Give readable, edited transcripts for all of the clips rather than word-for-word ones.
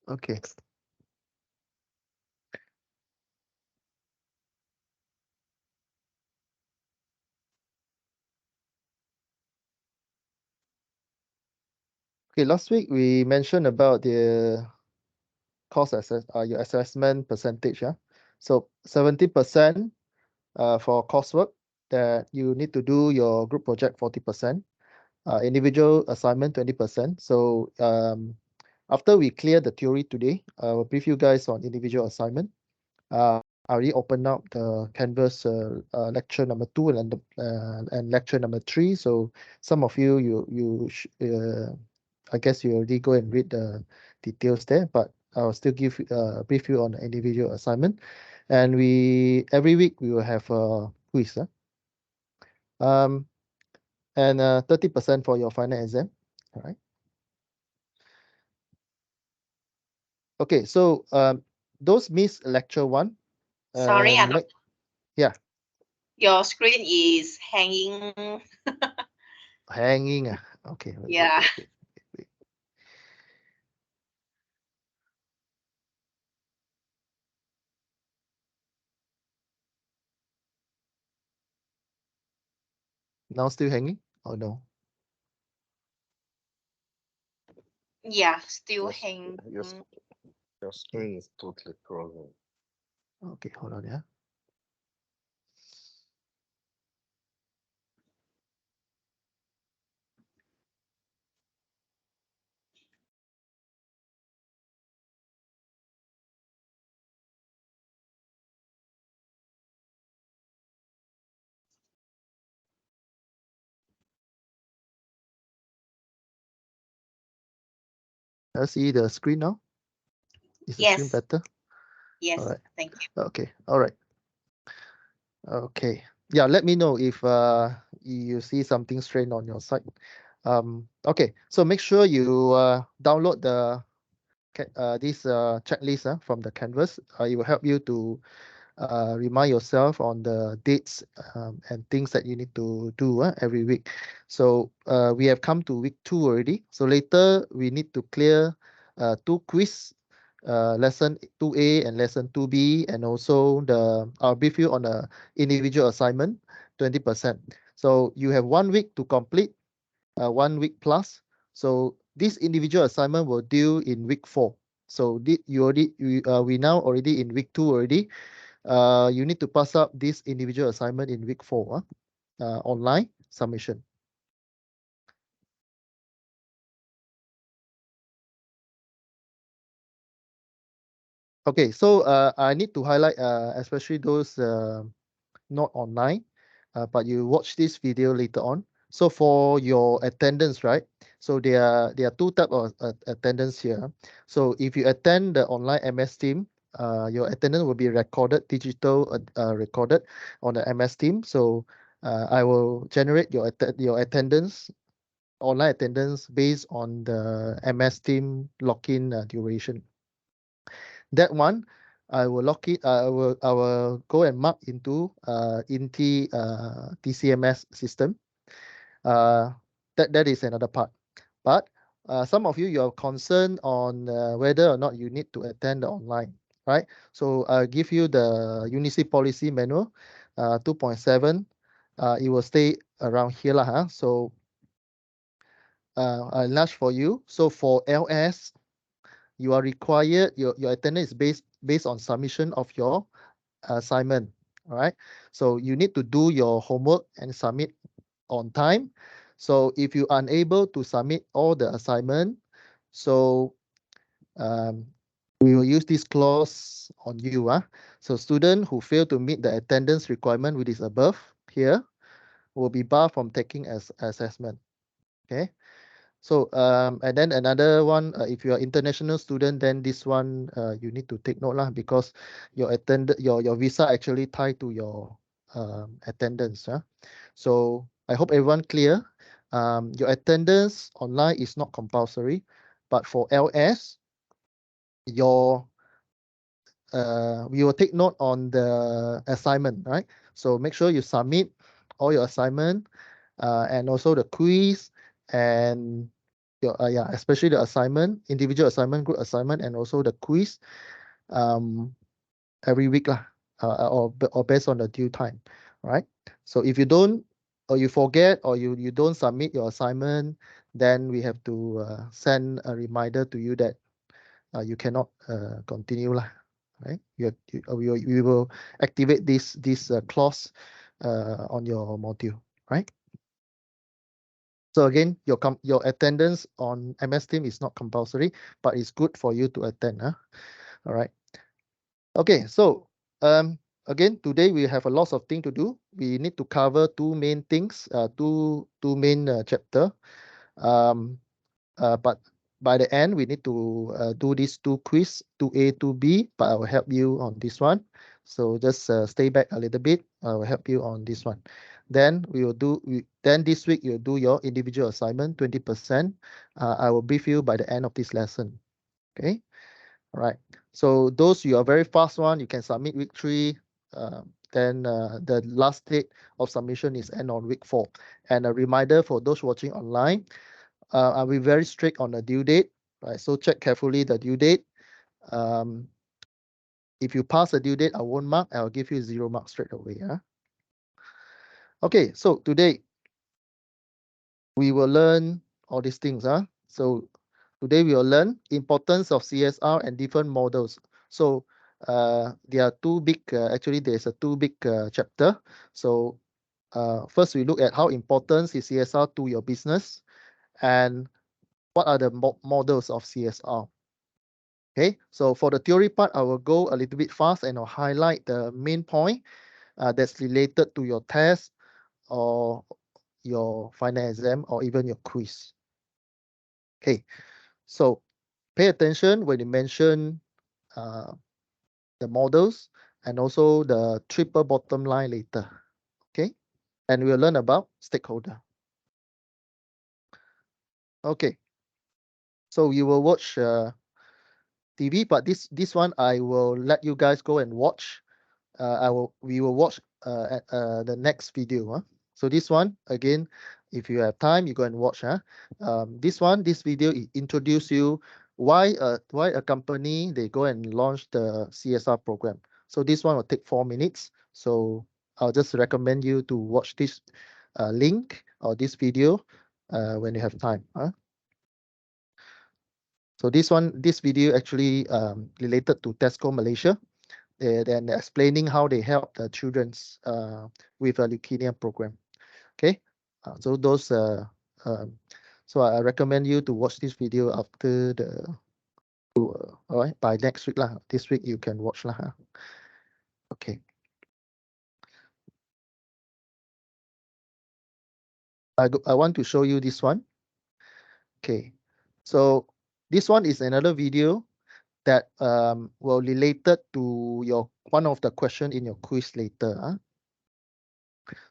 Okay. Okay, last week we mentioned about the your assessment percentage. Yeah. So 70% for coursework that you need to do your group project 40%, individual assignment 20%. So after we clear the theory today, I will brief you guys on individual assignment. I already opened up the Canvas lecture number 2 and lecture number 3. So some of I guess you already go and read the details there, but I'll still give brief you on the individual assignment. And every week we will have a quiz. Um, and 30% for your final exam. All right. Okay, so those miss lecture 1. Sorry, Yeah. Your screen is hanging. Hanging. Okay. Yeah. Wait. Now still hanging? Oh no. Yeah, still Yes, hanging. your screen is totally frozen. Okay, hold on, yeah. Let's see the screen now. Is the screen Yes. better? Yes. All right. Thank you. Okay. All right. Okay. Yeah, let me know if you see something strange on your side. Okay, so make sure you download this checklist from the Canvas. It will help you to remind yourself on the dates and things that you need to do every week. So we have come to week 2 already. So later we need to clear 2 quiz, lesson 2A and lesson 2B, and also I'll brief you on the individual assignment, 20%. So you have 1 week to complete, 1 week plus. So this individual assignment will due in week 4. So we now already in week 2 already. You need to pass up this individual assignment in week 4, online submission. Okay, so I need to highlight especially those not online, but you watch this video later on. So for your attendance, right? So there are 2 types of attendance here. So if you attend the online MS Team, your attendance will be recorded, digital recorded on the MS Team. So I will generate your attendance, online attendance based on the MS Team login duration. That one, I will lock it. I will go and mark into INTI TCMS system. Uh, that is another part. But some of you are concerned on whether or not you need to attend the online, right? So I'll give you the UNICEF policy manual, 2.7. It will stay around here lah. So I'll nudge for you. So for LS, you are required, your attendance is based on submission of your assignment. All right. So you need to do your homework and submit on time. So if you are unable to submit all the assignment, so um, we will use this clause on you. So student who fail to meet the attendance requirement which is above here will be barred from taking assessment. Okay. So and then another one, if you are international student, then this one you need to take note lah, because your visa actually tied to your attendance. So I hope everyone clear. Your attendance online is not compulsory, but for LS, we will take note on the assignment, right? So make sure you submit all your assignment and also the quiz and especially the assignment, individual assignment, group assignment, and also the quiz every week lah, or based on the due time, right? So if you don't, or you forget, or you don't submit your assignment, then we have to send a reminder to you that you cannot continue lah, right? We will activate this clause on your module, right? So again, your attendance on MS Team is not compulsory, but it's good for you to attend. All right. Okay, so again, today we have a lot of things to do. We need to cover two main things, two main chapter. But by the end, we need to do these two quiz, 2A, 2B, but I will help you on this one. So just stay back a little bit. I will help you on this one. Then then this week you'll do your individual assignment, 20%. I will brief you by the end of this lesson. Okay. All right. So those you are very fast one, you can submit week 3. Then the last date of submission is end on week 4. And a reminder for those watching online, I'll be very strict on the due date. Right. So check carefully the due date. If you pass the due date, I won't mark. I'll give you 0 marks straight away. Okay. So today we will learn all these things. So today we will learn importance of CSR and different models. So there are two big, actually there's a two big chapter. So first we look at how important is CSR to your business and what are the models of CSR. Okay, so for the theory part, I will go a little bit fast and I'll highlight the main point that's related to your test or your final exam or even your quiz. Okay, so pay attention when you mention the models and also the triple bottom line later. Okay, and we'll learn about stakeholder. Okay, so you will watch TV, but this one I will let you guys go and watch. We will watch at the next video. So this one again, if you have time, you go and watch. This video introduce you why a company they go and launch the CSR program. So this one will take 4 minutes. So I'll just recommend you to watch this link or this video when you have time. So this video actually related to Tesco Malaysia. Then explaining how they help the children with a leukemia program. Okay, so those so I recommend you to watch this video after the all right, by next week lah. This week you can watch lah. Okay. I want to show you this one. Okay, so this one is another video that will related to your one of the question in your quiz later.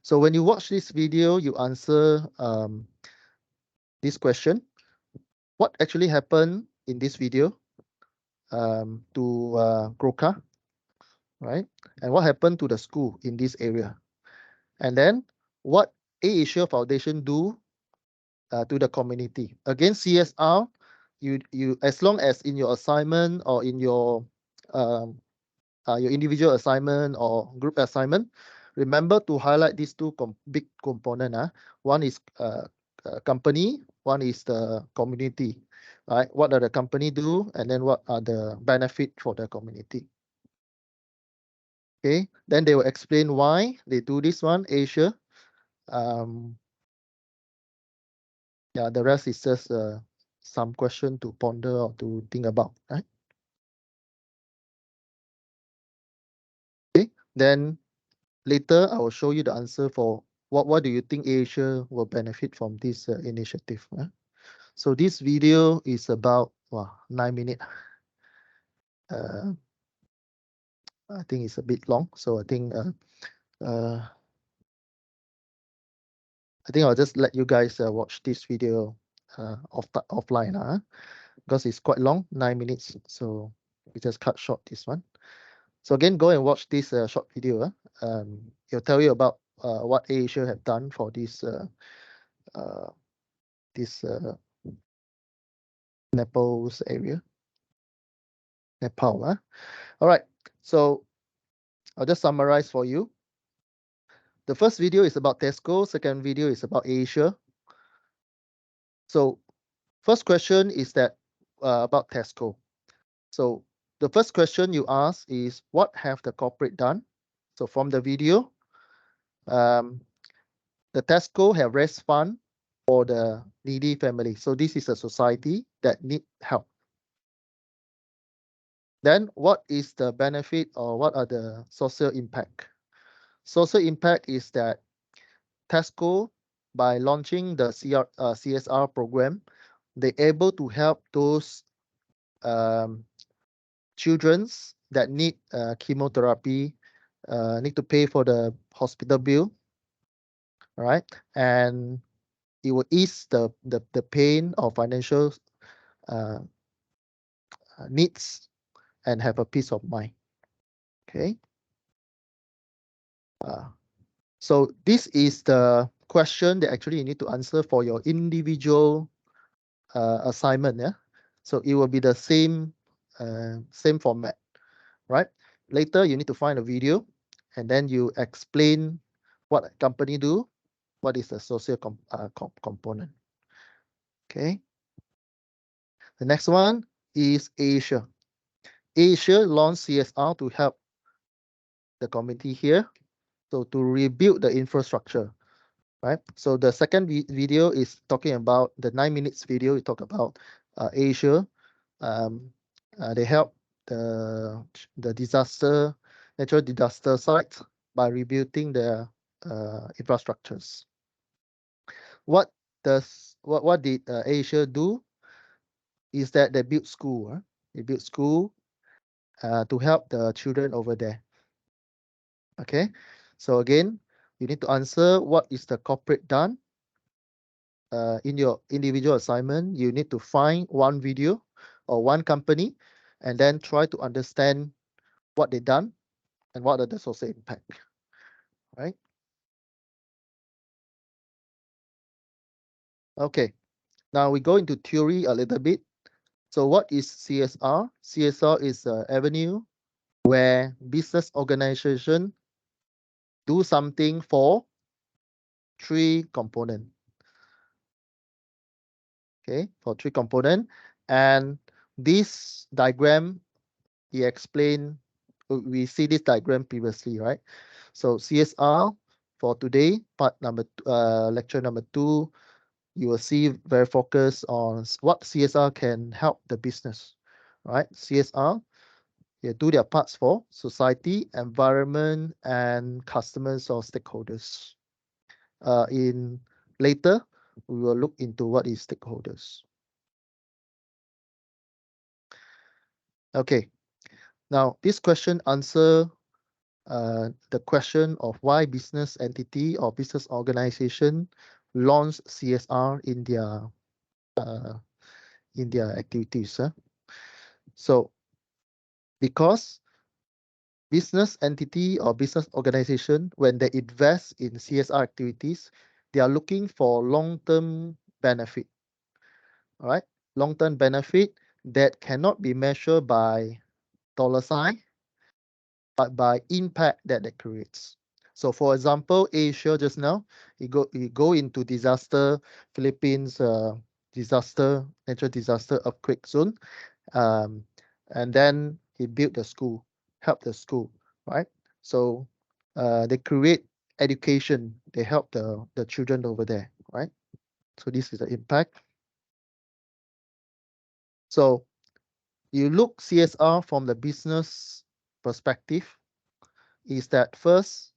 So when you watch this video, you answer this question. What actually happened in this video to Groka, right? And what happened to the school in this area? And then what Asia Foundation do to the community? Again, CSR, you as long as in your assignment or in your individual assignment or group assignment, remember to highlight these two big component. One is company, one is the community. Right? What are the company do, and then what are the benefit for the community? Okay, then they will explain why they do this one, Asia. Yeah, the rest is just some question to ponder or to think about, right? Okay, then later I will show you the answer for what do you think Asia will benefit from this initiative. So this video is about 9 minutes. I think it's a bit long, so I think I'll just let you guys watch this video offline, because it's quite long, 9 minutes. So we just cut short this one. So again, go and watch this short video. It'll tell you about what Asia have done for this Nepal's area. Nepal, huh? All right. So I'll just summarize for you. The first video is about Tesco. Second video is about Asia. So first question is that about Tesco. So the first question you ask is, what have the corporate done? So from the video, um, the Tesco have raised fund for the needy family. So this is a society that need help. Then what is the benefit or what are the social impact? Social impact is that Tesco, by launching the CSR program, they able to help those um, childrens that need chemotherapy, need to pay for the hospital bill, right? And it will ease the pain of financial uh, needs and have a peace of mind. Okay. Uh, so this is the question that actually you need to answer for your individual assignment. Yeah. So it will be the same format, right? Later you need to find a video, and then you explain what a company do, what is the social component. Okay. The next one is Asia. Asia launched CSR to help the community here. So to rebuild the infrastructure, right? So the second video is talking about the 9 minutes video. We talk about Asia. Um, they help the natural disaster sites by rebuilding their infrastructures. What did Asia do? Is that they built school. They built school to help the children over there. Okay, so again, you need to answer what is the corporate done. In your individual assignment, you need to find one video or one company and then try to understand what they done and what are the social impact, right? Okay, now we go into theory a little bit. So what is CSR? CSR is an avenue where business organization do something for three component. Okay, for three component. And this diagram, he explained, we see this diagram previously, right? So CSR for today, lecture number 2, you will see very focused on what CSR can help the business, right? CSR, they do their parts for society, environment, and customers or stakeholders. In later, we will look into what is stakeholders. Okay, now this question answer the question of why business entity or business organization launch CSR uh, in their activities. So because business entity or business organization, when they invest in CSR activities, they are looking for long-term benefit. All right, long-term benefit that cannot be measured by dollar sign, but by impact that it creates. So for example, Asia just now, you go into disaster, Philippines natural disaster, earthquake zone, and then he built the school, help the school, right? So they create education, they help the children over there, right? So this is the impact. So you look CSR from the business perspective, is that first,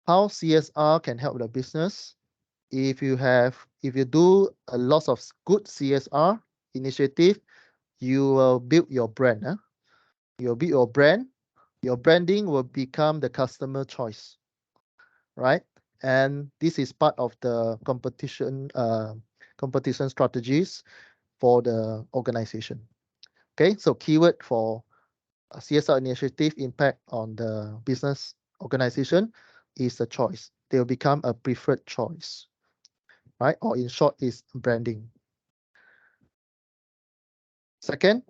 how CSR can help the business. If you do a lot of good CSR initiative, you will build your brand. You'll build your brand. Your branding will become the customer choice, right? And this is part of the competition strategies for the organization. Okay, so keyword for CSR initiative impact on the business organization is a choice. They will become a preferred choice, right? Or in short, is branding. Second,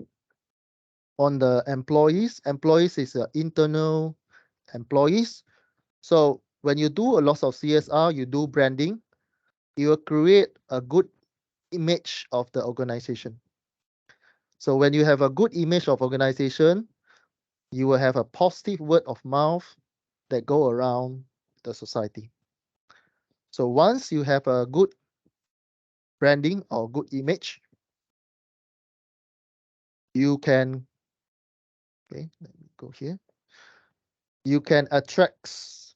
on the employees. Employees is internal employees. So when you do a lot of CSR, you do branding, you will create a good image of the organization. So when you have a good image of organization, you will have a positive word of mouth that go around the society. So once you have a good branding or good image, you can, okay, let me go here. You can attract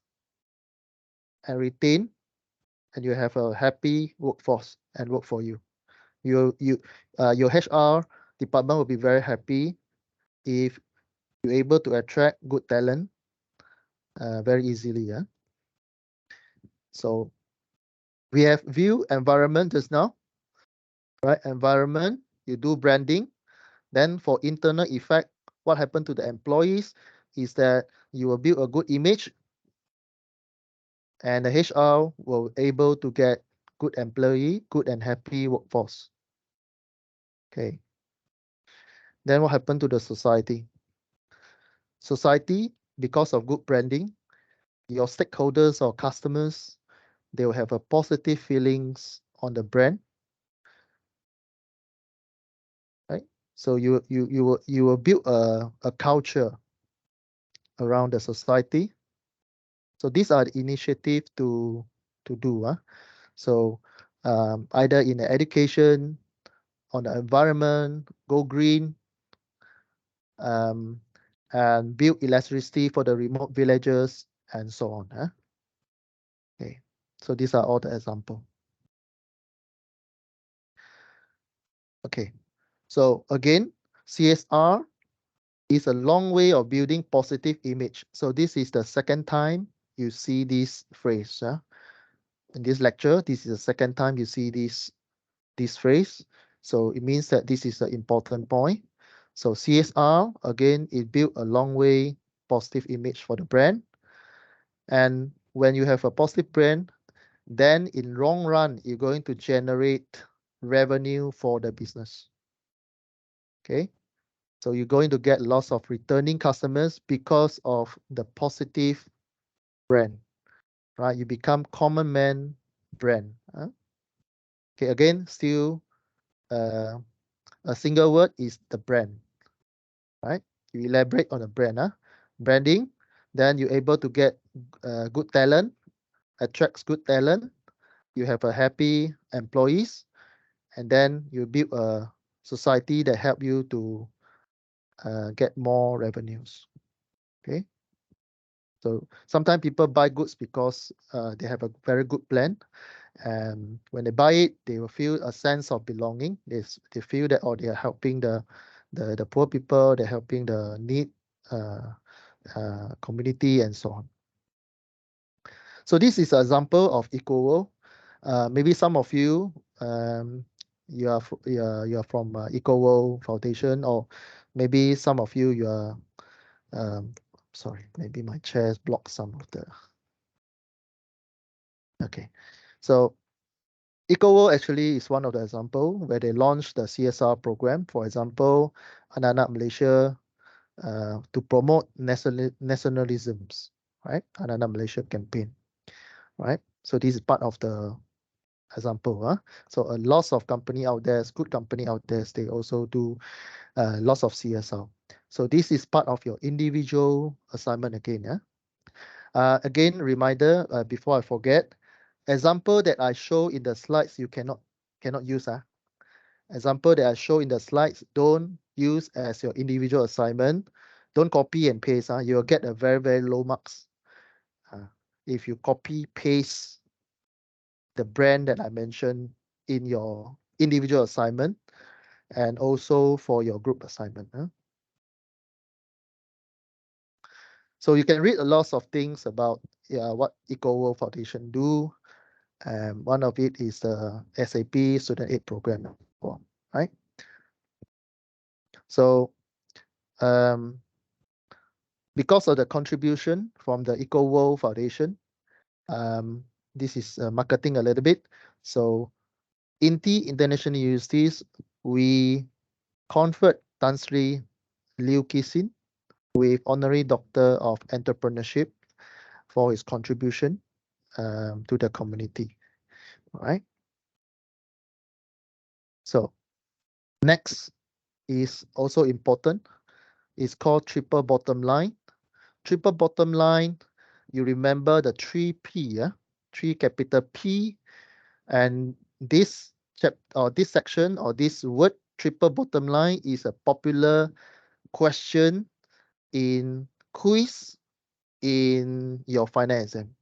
and retain, and you have a happy workforce and work for you. Your HR department will be very happy if you're able to attract good talent very easily. Yeah. So we have view environment just now, right? Environment, you do branding. Then for internal effect, what happened to the employees is that you will build a good image and the HR will able to get good employee, good and happy workforce. Okay. Then what happened to the society? Society, because of good branding, your stakeholders or customers, they will have a positive feelings on the brand, right? So you will build a culture around the society. So these are the initiative to do. So either in the education, on the environment, go green, um, and build electricity for the remote villages, and so on. Okay, so these are all the example. Okay, so again, CSR is a long way of building positive image. So this is the second time you see this phrase. In this lecture, this is the second time you see this phrase. So it means that this is an important point. So CSR, again, it built a long way positive image for the brand. And when you have a positive brand, then in long run, you're going to generate revenue for the business. Okay. So you're going to get lots of returning customers because of the positive brand, right? You become common man brand. Okay, again, still uh, a single word is the brand, right? You elaborate on the brand, branding, then you're able to get good talent, attracts good talent. You have a happy employees, and then you build a society that help you to get more revenues. Okay. So sometimes people buy goods because they have a very good plan, and when they buy it, they will feel a sense of belonging. They feel that they are helping the poor people, they're helping the need community, and so on. So this is an example of EcoWorld. Maybe some of you you are from EcoWorld Foundation, or maybe some of you are sorry, maybe my chairs block some of the. Okay, so EcoWorld actually is one of the example where they launched the CSR program. For example, Anak-Anak Malaysia to promote nationalisms, right? Anak-Anak Malaysia campaign, right? So this is part of the example. So a lots of company out there, good company out there, they also do lots of CSR. So this is part of your individual assignment again. Again, reminder before I forget, example that I show in the slides you cannot use. Example that I show in the slides, don't use as your individual assignment. Don't copy and paste. You'll get a very low marks. If you copy paste the brand that I mentioned in your individual assignment and also for your group assignment. So you can read a lot of things about what EcoWorld Foundation do. And one of it is the SAP Student Aid Program, right? So because of the contribution from the EcoWorld Foundation, this is marketing a little bit. So INTI International Universities, we conferred Tan Sri Liu Kisin with Honorary Doctor of Entrepreneurship for his contribution to the community. All right. So next is also important. It's called triple bottom line. Triple bottom line, you remember the 3P, yeah? 3 capital P, and this this section or this word triple bottom line is a popular question in quiz in your final exam.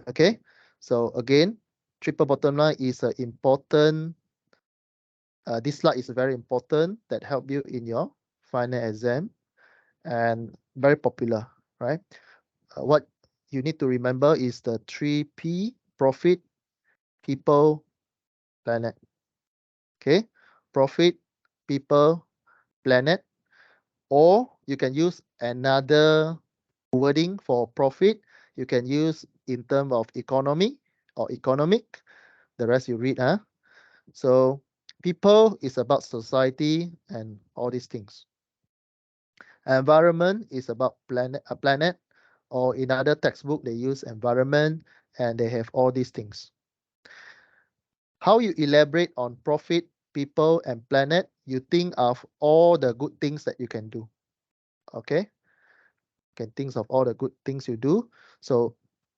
Okay, so again, triple bottom line is a important. This slide is very important that help you in your final exam and very popular, right? What you need to remember is the 3P: profit, people, planet. Okay, profit, people, planet, or you can use another wording for profit. You can use in terms of economy or economic. The rest you read, huh? So people is about society and all these things. Environment is about planet, or in other textbook they use environment and they have all these things. How you elaborate on profit, people, and planet, you think of all the good things that you can do. Okay, can think of all the good things you do. So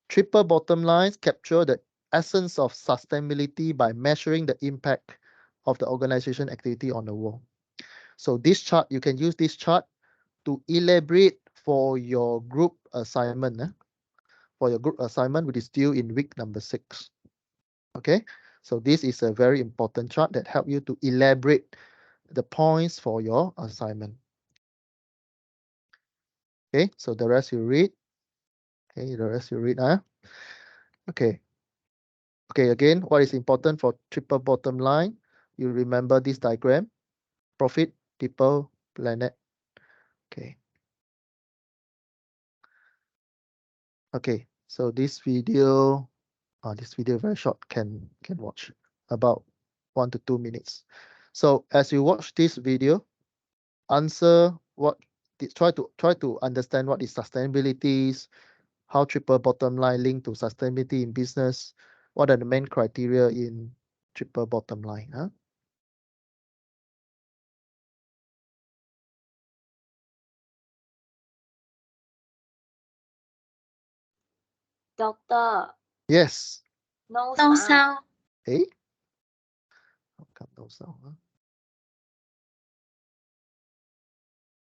triple bottom lines capture the essence of sustainability by measuring the impact of the organization activity on the world. So this chart, you can use this chart to elaborate for your group assignment. For your group assignment, which is due in week number 6. Okay, so this is a very important chart that help you to elaborate the points for your assignment. Okay, so the rest you read. Okay, the rest you read. Okay. Okay, again, what is important for triple bottom line? You remember this diagram: profit, people, planet. Okay. Okay, so this video very short, can watch about 1 to 2 minutes. So as you watch this video, answer what try to understand what is sustainability, how triple bottom line link to sustainability in business, what are the main criteria in triple bottom line. Doctor, Yes. no No sound. sound. Hey, how come no sound?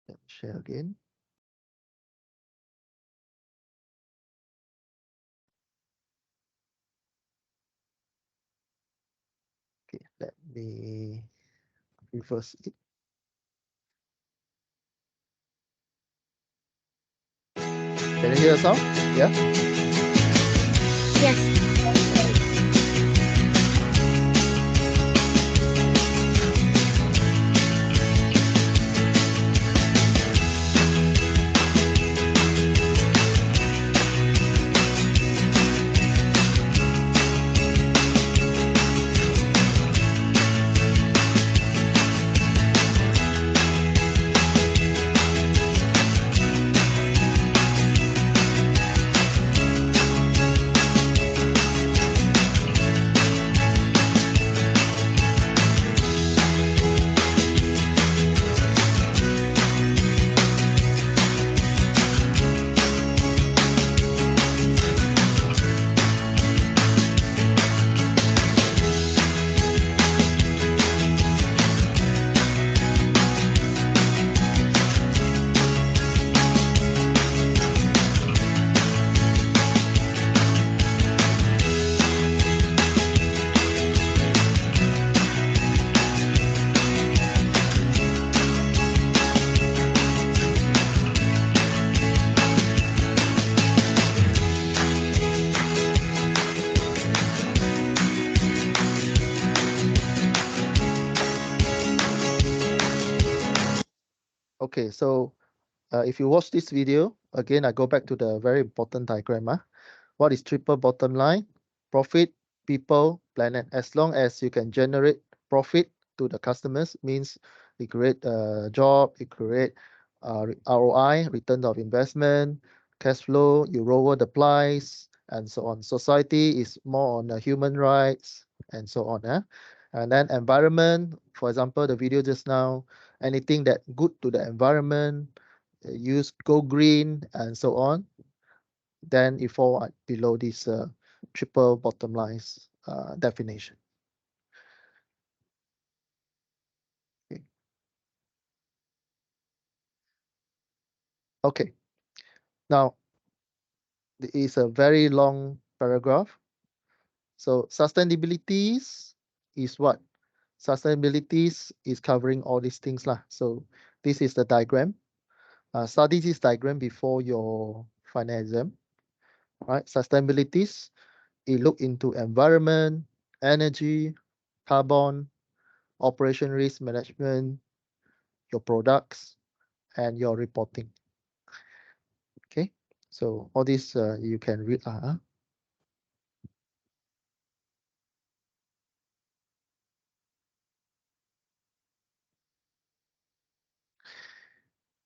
Let me share again. Okay, let me reverse it. Can you hear the sound? Yeah. Yes. Okay, so if you watch this video, again, I go back to the very important diagram. What is triple bottom line? Profit, people, planet. As long as you can generate profit to the customers, means It create a job, it create ROI, return of investment, cash flow, you lower the price, and so on. Society is more on human rights and so on. And then environment, for example, the video just now, anything that good to the environment, use go green and so on. Then it fall below this triple bottom lines definition. Okay. Okay. Now, it is a very long paragraph. So sustainability is what? Sustainability is covering all these things lah. So this is the diagram. Study this diagram before your final exam. Right? Sustainabilities, it look into environment, energy, carbon, operation risk management, your products, and your reporting. Okay, so all this you can read.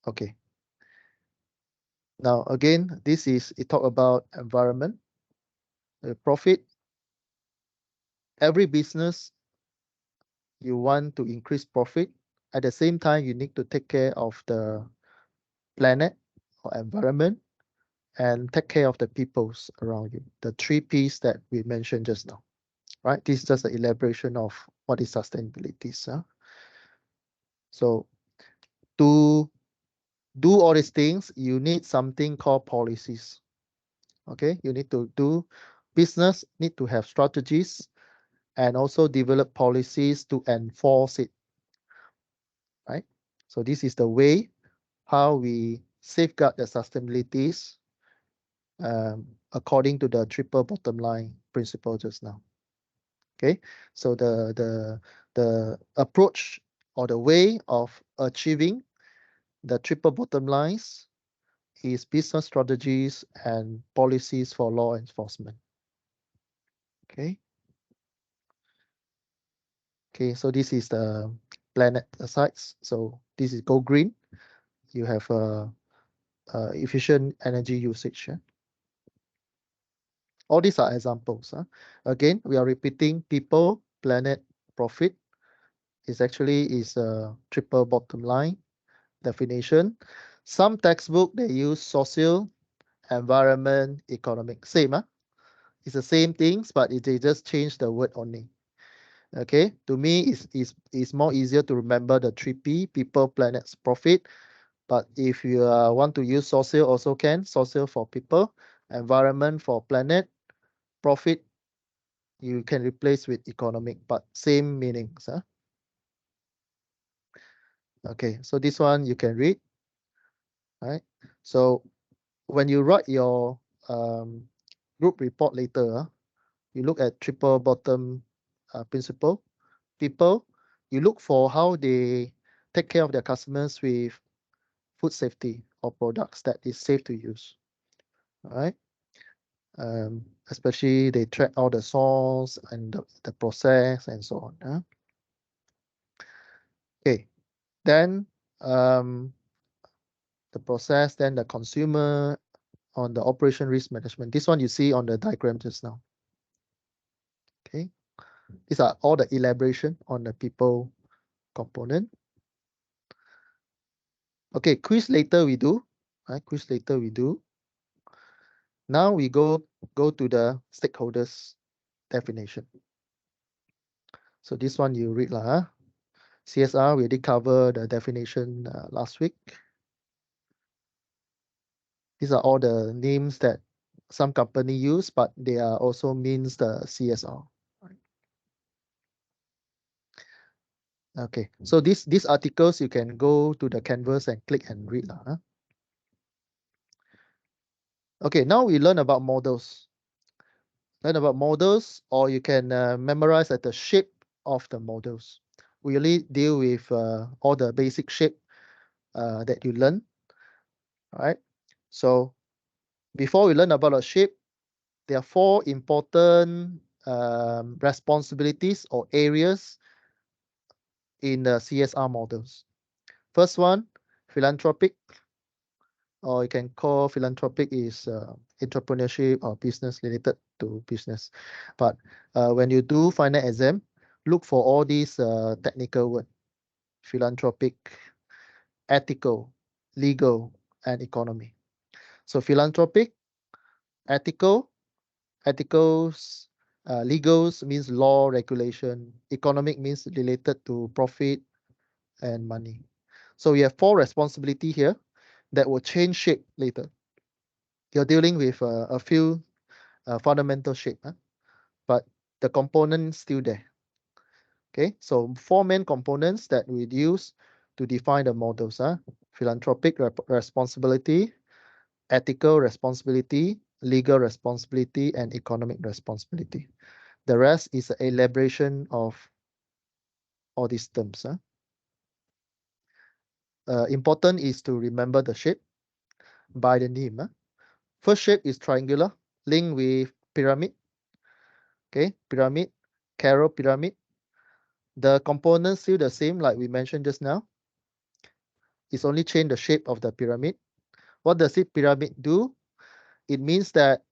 Okay. Now again, this is it talk about environment, profit. Every business you want to increase profit. At the same time, you need to take care of the planet or environment and take care of the peoples around you. The 3 Ps that we mentioned just now, right? This is just an elaboration of what is sustainability. So to do all these things, you need something called policies. Okay, you need to do business, need to have strategies and also develop policies to enforce it, right? So this is the way how we safeguard the sustainabilities according to the triple bottom line principle just now. Okay, so the approach or the way of achieving the triple bottom lines is business strategies and policies for law enforcement. Okay. Okay, so this is the planet sites. So this is go green. You have efficient energy usage. All these are examples. Again, we are repeating people, planet, profit. Is actually is a triple bottom line definition. Some textbook they use social, environment, economic. Same, it's the same things, but they just change the word only. Okay, to me is more easier to remember the 3P, people, planets, profit. But if you want to use social, also can. Social for people, environment for planet, profit you can replace with economic, but same meanings. Okay, so this one you can read. Right. So when you write your group report later, you look at triple bottom principle. People, you look for how they take care of their customers with food safety or products that is safe to use. All right. Especially they track all the source and the process and so on. Okay, then the process, then the consumer on the operation risk management. This one you see on the diagram just now. Okay, these are all the elaboration on the people component. Okay, quiz later we do. Quiz later we do. Now we go to the stakeholders definition. So this one you read lah. CSR, we did cover the definition last week. These are all the names that some company use, but they are also means the CSR. Okay, so these articles you can go to the canvas and click and read lah. Okay, now we learn about models. Learn about models, or you can memorize at the shape of the models. We only deal with all the basic shape that you learn. All right. So before we learn about a shape, there are 4 important responsibilities or areas in the CSR models. First one, philanthropic, or you can call philanthropic is entrepreneurship or business related to business. But when you do final exam, look for all these technical words: philanthropic, ethical, legal, and economy. So philanthropic, ethical, ethicals, legals means law, regulation. Economic means related to profit and money. So we have 4 responsibility here that will change shape later. You're dealing with a few fundamental shape, but the components still there. Okay, so 4 main components that we use to define the models: philanthropic responsibility, ethical responsibility, legal responsibility, and economic responsibility. The rest is an elaboration of all these terms. Important is to remember the shape by the name. First shape is triangular, linked with pyramid. Okay, pyramid, Caro pyramid. The components still the same, like we mentioned just now. It's only change the shape of the pyramid. What does it pyramid do? It means that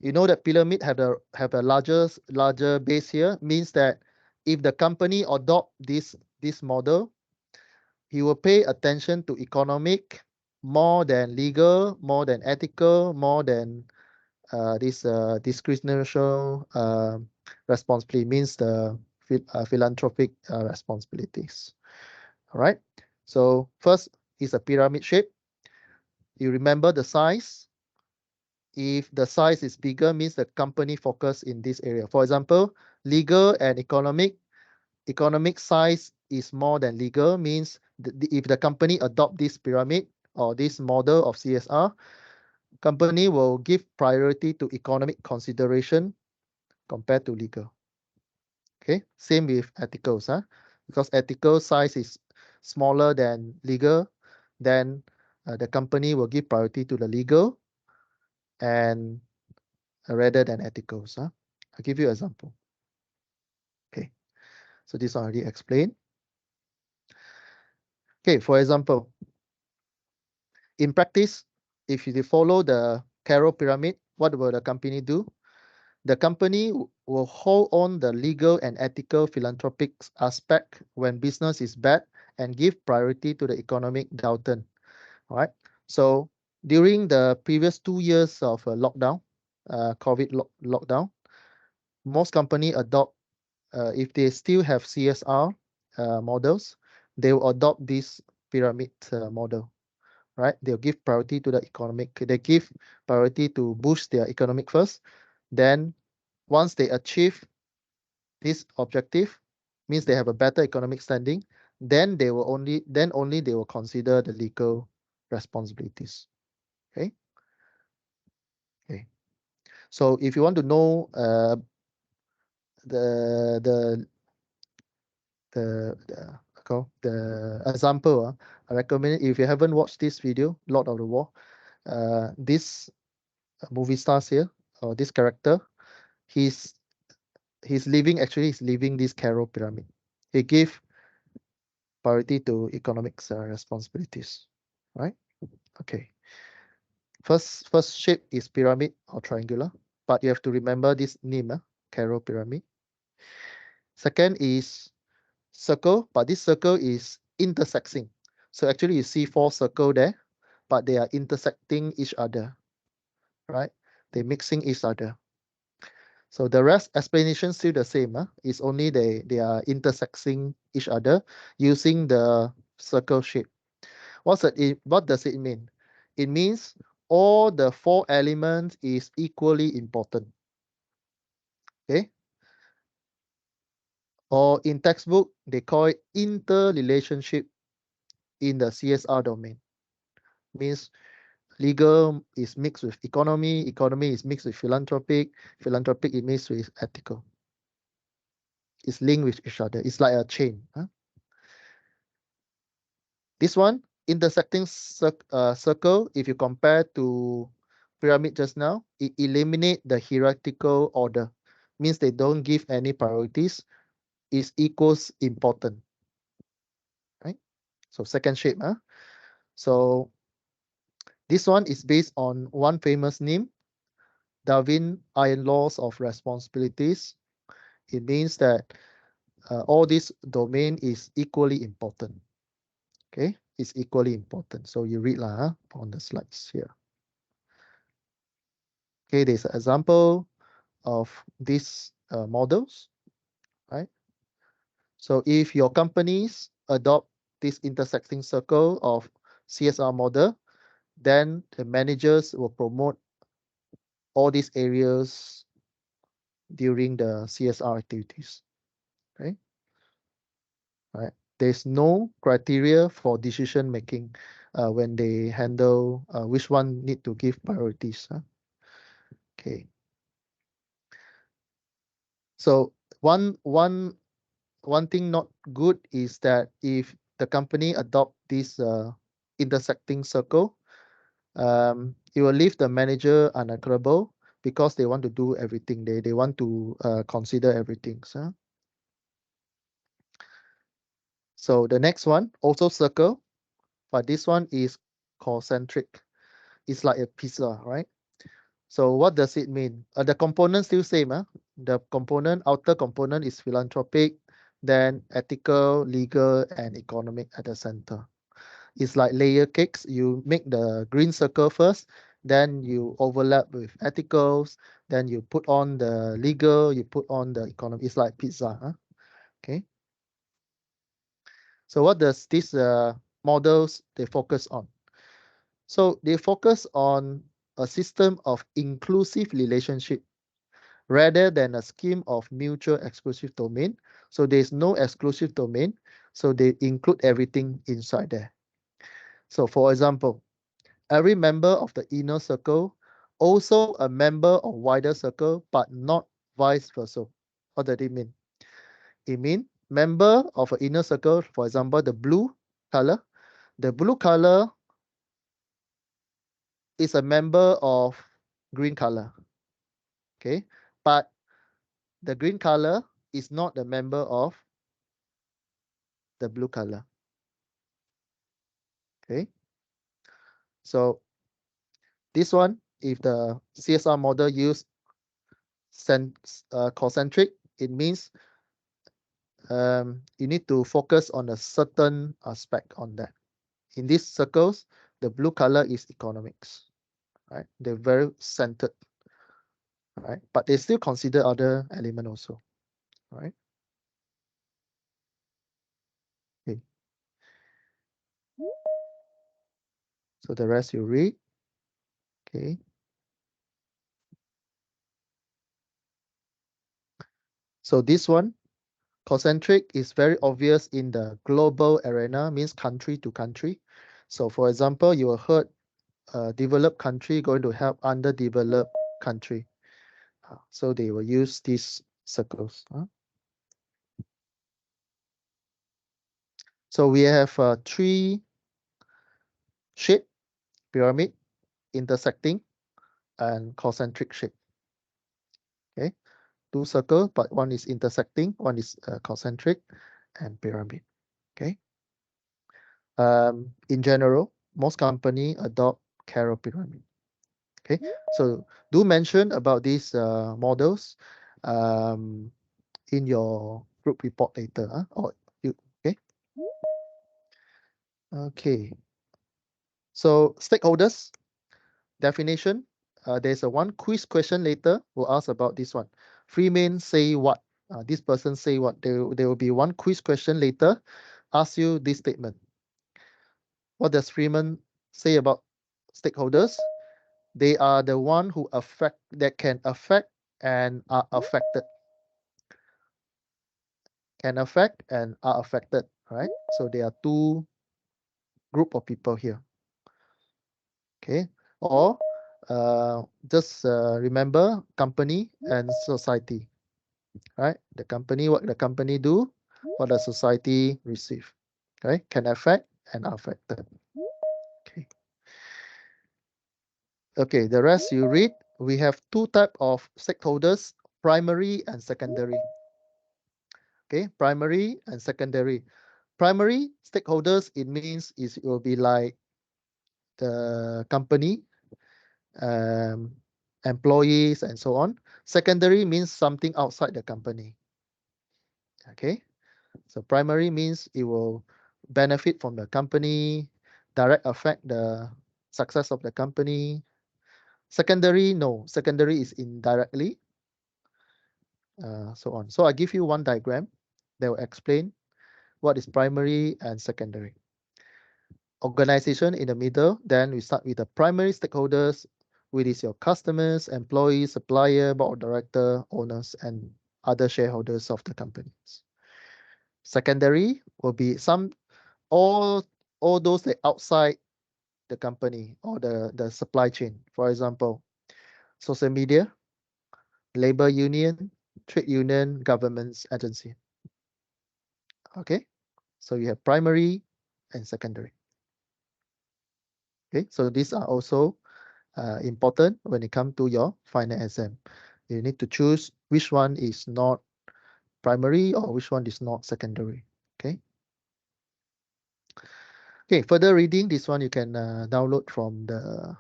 you know that pyramid have a larger base here. Means that if the company adopt this model, he will pay attention to economic more than legal, more than ethical, more than this discretionary responsibility, means the philanthropic responsibilities. All right. So first is a pyramid shape. You remember the size. If the size is bigger, means the company focus in this area. For example, legal and economic size is more than legal, means if the company adopt this pyramid or this model of CSR, company will give priority to economic consideration compared to legal. Okay, same with ethicals, because ethical size is smaller than legal, then the company will give priority to the legal and rather than ethicals. I'll give you an example. Okay, so this already explained. Okay, for example, in practice, if you follow the Caro pyramid, what will the company do? The company will hold on the legal and ethical philanthropic aspect when business is bad and give priority to the economic downturn. All right. So during the previous 2 years of lockdown, COVID lockdown, most company adopt, if they still have CSR models, they will adopt this pyramid model. Right? They'll give priority to the economic. They give priority to boost their economic first. Then once they achieve this objective, means they have a better economic standing, then only they will consider the legal responsibilities. Okay. Okay. So if you want to know the the the example, I recommend, if you haven't watched this video, Lord of the War, this movie stars here, or this character, he's he's leaving this Caro pyramid. He gave priority to economics responsibilities, right? Okay. First shape is pyramid or triangular, but you have to remember this name, Caro pyramid. Second is circle, but this circle is intersecting. So actually you see 4 circle there, but they are intersecting each other, right? They're mixing each other. So the rest explanation still the same. It's only they are intersecting each other using the circle shape. What does it mean? It means all the 4 elements is equally important. Okay. Or in textbook, they call it interrelationship in the CSR domain. Means legal is mixed with economy is mixed with philanthropic is mixed with ethical. It's linked with each other. It's like a chain. This one, intersecting circle, if you compare to pyramid just now, it eliminate the hierarchical order. Means they don't give any priorities. Is equals important. So second shape. So this one is based on one famous name, Darwin Iron Laws of Responsibilities. It means that all this domain is equally important. Okay, it's equally important. So you read on the slides here. Okay, there's an example of these models, right? So if your companies adopt this intersecting circle of CSR model, then the managers will promote all these areas during the CSR activities. Okay, right. There's no criteria for decision making when they handle which one need to give priorities. Okay. So one thing not good is that if the company adopt this intersecting circle, it will leave the manager unaccountable because they want to do everything. They want to consider everything. So the next one also circle, but this one is concentric. It's like a pizza, right? So what does it mean? The components still same. The outer component is philanthropic, then ethical, legal, and economic at the center. It's like layer cakes. You make the green circle first, then you overlap with ethicals, then you put on the legal, you put on the economy. It's like pizza. Okay. So what does these models they focus on? So they focus on a system of inclusive relationship rather than a scheme of mutual exclusive domain. So there's no exclusive domain. So they include everything inside there. So for example, every member of the inner circle also a member of wider circle, but not vice versa. What does it mean? It means member of an inner circle, for example, the blue color. The blue color is a member of green color. Okay, but the green color is not a member of the blue color. Okay, so this one, if the CSR model use concentric, it means you need to focus on a certain aspect on that. In these circles, the blue color is economics, right? They're very centered, right? But they still consider other element also, right? Okay. So the rest you read. Okay. So this one, concentric is very obvious in the global arena, means country to country. So for example, you heard developed country going to help underdeveloped country. So they will use these circles. So we have three shape, pyramid, intersecting, and concentric shape. Okay, two circles, but one is intersecting, one is concentric, and pyramid. Okay. In general, most company adopt Carroll pyramid. Okay, so do mention about these models um, in your group report later. Or you okay? Okay. So stakeholders definition. There's a one quiz question later. We'll ask about this one. Freeman say what? This person say what? There will be one quiz question later. Ask you this statement. What does Freeman say about stakeholders? They are the one who affect that can affect and are affected. Can affect and are affected, right? So there are two group of people here. Okay, or just remember company and society, right? The company, what the company do, what the society receive. Okay, can affect and are affected. Okay. Okay, the rest you read. We have two type of stakeholders, primary and secondary. Okay, primary and secondary. primary stakeholders, it means it will be like the company, um, employees, and so on. Secondary means something outside the company. Okay, so primary means it will benefit from the company, direct affect the success of the company. Secondary, no, secondary is indirectly, so on. So I give you one diagram that will explain what is primary and secondary. Organization in the middle, then we start with the primary stakeholders, which is your customers, employees, supplier, board of director, owners, and other shareholders of the companies. Secondary will be all all those that outside the company or the supply chain. For example, social media, labor union, trade union, governments, agency. Okay, so you have primary and secondary. Okay, so these are also important when it comes to your final exam. You need to choose which one is not primary or which one is not secondary. Okay. Okay, further reading, this one you can download from the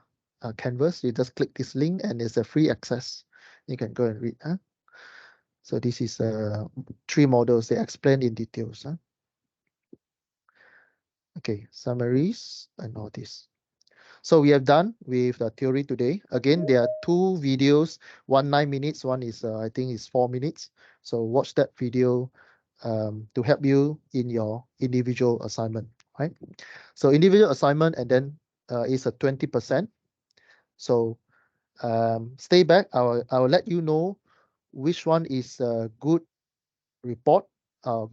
Canvas. You just click this link and it's a free access. You can go and read. Huh? So this is 3 models they explain in details. Huh? Okay, summaries and all this. So we have done with the theory today. Again, there are 2 videos, one 9 minutes, one is I think is 4 minutes. So watch that video to help you in your individual assignment, right? So individual assignment and then is a 20%. So stay back. I will let you know which one is a good report,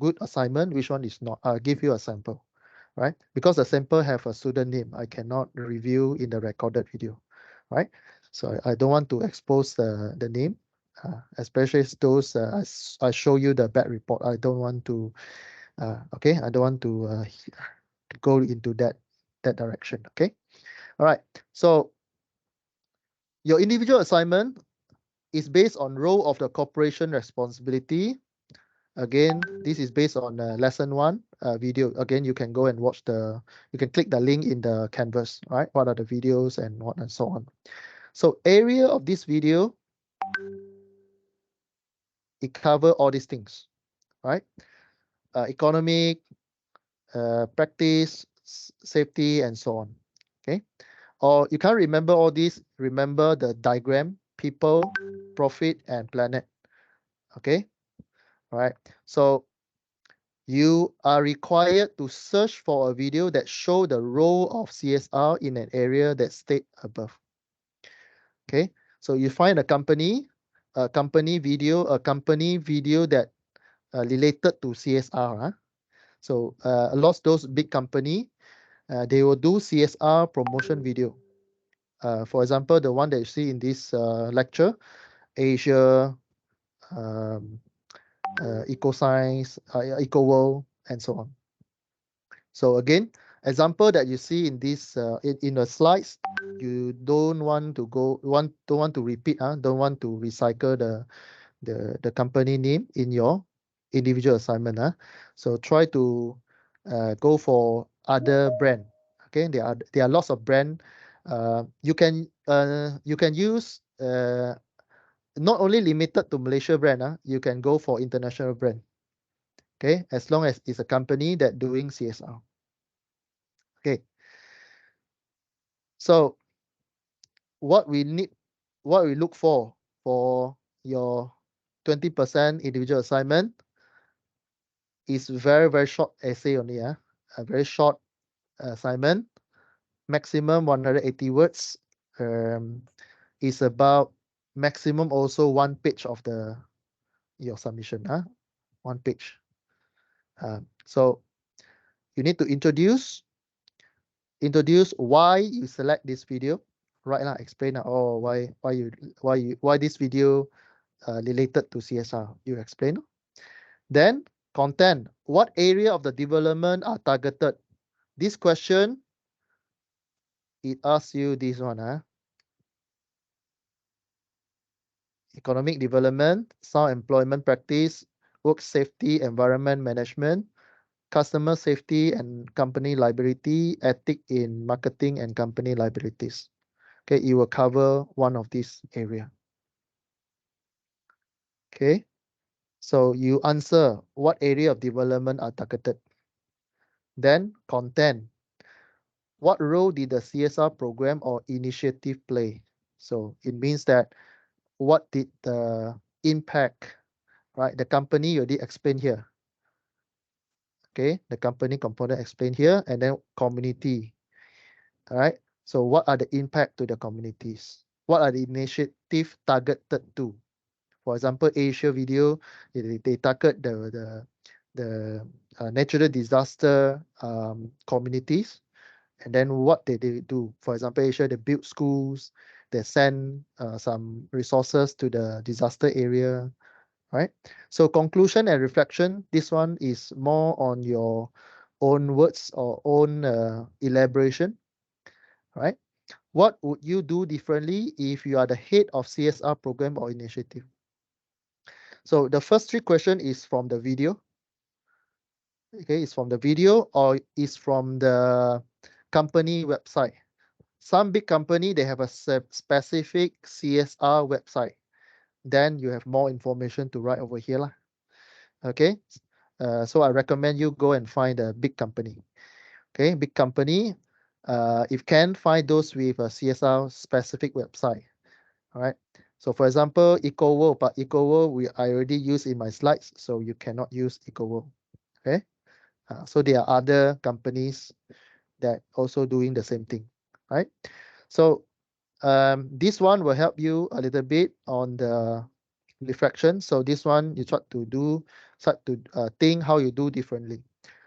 good assignment, which one is not. I'll give you a sample, right? Because the sample have a student name, I cannot review in the recorded video, right? So I don't want to expose the name, especially those I show you the bad report. I don't want to, okay, I don't want to go into that direction, okay? All right, so your individual assignment is based on role of the corporation responsibility. Again, this is based on lesson 1 video. Again, you can go and watch you can click the link in the Canvas, right? What are the videos and what and so on. So area of this video, it cover all these things, right? Economic, practice, safety, and so on, okay? Or you can't remember all these, remember the diagram, people, profit, and planet, okay? All right, so you are required to search for a video that show the role of CSR in an area that state above. Okay, so you find a company video that related to CSR. Huh? So a lot of those big company, they will do CSR promotion video. For example, the one that you see in this lecture, Asia, um, Eco Science, Eco World, and so on. So again, example that you see in this in the slides, you don't want to repeat, don't want to recycle the company name in your individual assignment. So try to go for other brand. Okay, there are lots of brand. You can use not only limited to Malaysia brand. You can go for international brand. Okay, as long as it's a company that doing CSR. Okay. So what we look for your 20% individual assignment is very, very short essay only. A very short assignment, maximum 180 words. Is about maximum also 1 page of your submission. 1 page. So you need to introduce why you select this video, right? Explain why this video related to CSR. You explain. Then content. What area of the development are targeted? This question, it asks you this one. Economic development, sound employment practice, work safety, environment management, customer safety and company liability, ethic in marketing and company liabilities. Okay, it will cover one of these area. Okay, so you answer what area of development are targeted. Then content. What role did the CSR program or initiative play? So it means that what did the impact, right? The company you already explained here. Okay, the company component explained here, and then community. All right. So what are the impact to the communities? What are the initiative targeted to? For example, Asia video, they target the natural disaster communities, and then what they do. For example, Asia, they build schools, they send some resources to the disaster area, right? So conclusion and reflection, this one is more on your own words or own elaboration, right? What would you do differently if you are the head of CSR program or initiative? So the first three question is from the video. Okay, it's from the video or is from the company website. Some big company, they have a specific CSR website. Then you have more information to write over here lah. Okay, so I recommend you go and find a big company. Okay, big company. If can, find those with a CSR specific website. All right. So for example, EcoWorld, but EcoWorld I already use in my slides, so you cannot use EcoWorld. Okay. So there are other companies that also doing the same thing, right? So this one will help you a little bit on the reflection. So this one you start to think how you do differently.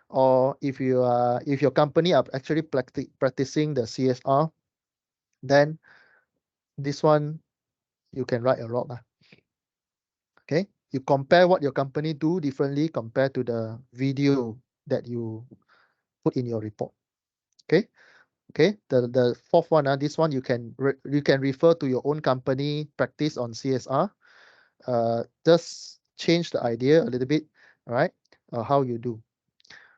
Or if your company are actually practicing the CSR, then this one you can write a lot lah. Okay, you compare what your company do differently compared to the video that you put in your report. Okay. Okay, the fourth one, this one you can refer to your own company practice on CSR. Just change the idea a little bit, all right? How you do.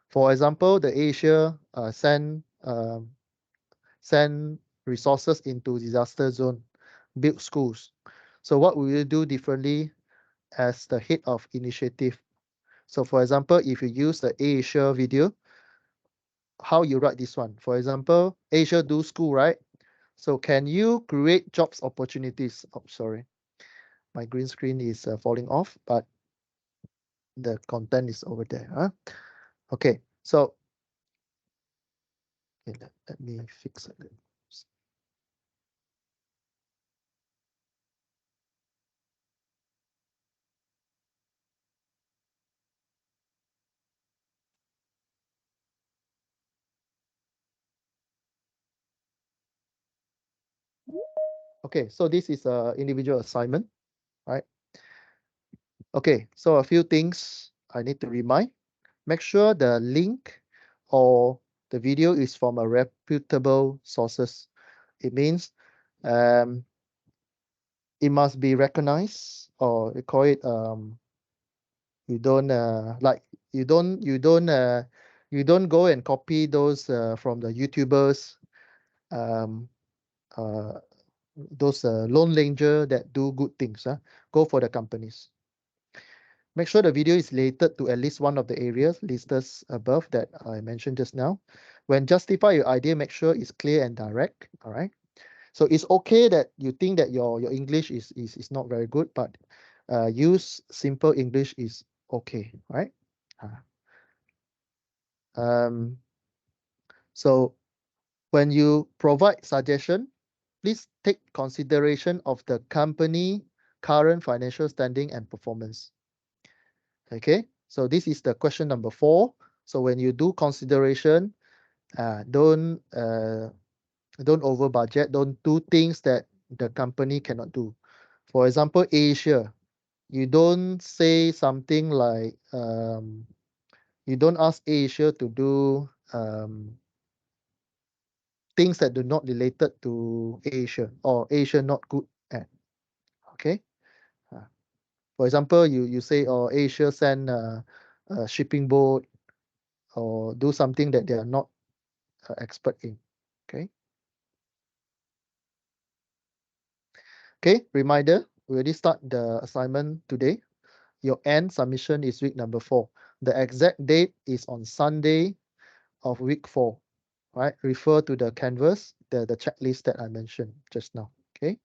For example, the Asia send resources into disaster zone, build schools. So what will you do differently as the head of initiative? So for example, if you use the Asia video, how you write this one? For example, Asia do school, right? So can you create jobs opportunities? Oh, sorry. My green screen is falling off, but the content is over there. Huh? Okay, so okay, let me fix it. Okay, so this is a individual assignment, right? Okay, so a few things I need to remind. Make sure the link or the video is from a reputable sources. It means it must be recognized, or we call it you don't like you don't go and copy those from the YouTubers, um, uh, those lone ranger that do good things. Go for the companies. Make sure the video is related to at least one of the areas listed above that I mentioned just now. When justify your idea, make sure it's clear and direct. All right. So it's okay that you think that your English is not very good, but use simple English is okay, right? Um, so when you provide suggestion, please take consideration of the company current financial standing and performance. Okay, so this is the question number 4. So when you do consideration, don't over budget, don't do things that the company cannot do. For example, Asia, you don't say something like you don't ask Asia to do things that do not related to Asia or Asia not good at. Okay. For example, you say, oh, Asia send a shipping boat or do something that they are not expert in. Okay. Okay, reminder, we already start the assignment today. Your end submission is week number 4. The exact date is on Sunday of week 4. Right? Refer to the canvas, the checklist that I mentioned just now. Okay.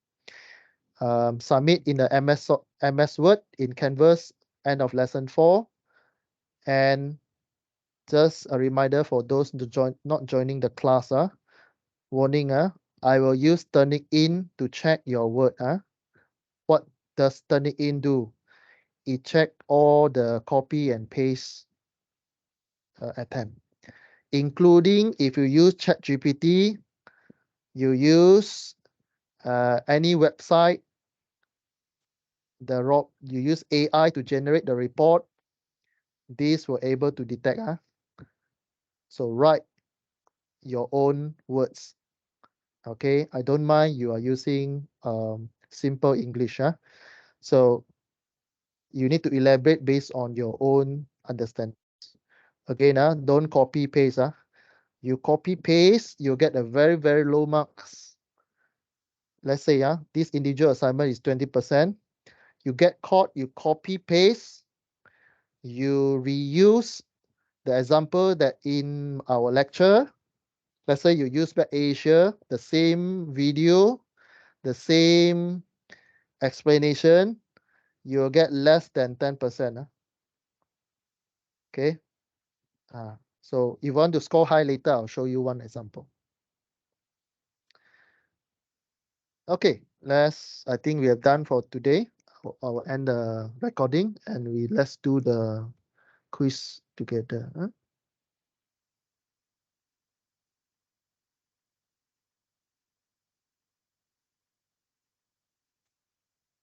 Submit in the MS Word in Canvas, end of lesson 4. And just a reminder for those not joining the class. Warning, I will use turning in to check your word. What does turning in do? It check all the copy and paste attempt, including if you use ChatGPT, you use any website, you use AI to generate the report, this will able to detect. So write your own words. Okay, I don't mind you are using simple English. So you need to elaborate based on your own understanding. Again, don't copy paste. You copy paste, you get a very, very low marks. Let's say this individual assignment is 20%. You get caught, you copy paste, you reuse the example that in our lecture. Let's say you use back Asia, the same video, the same explanation, you'll get less than 10%. Okay. So if you want to score high later, I'll show you one example. Okay, I think we have done for today. I'll end the recording and let's do the quiz together.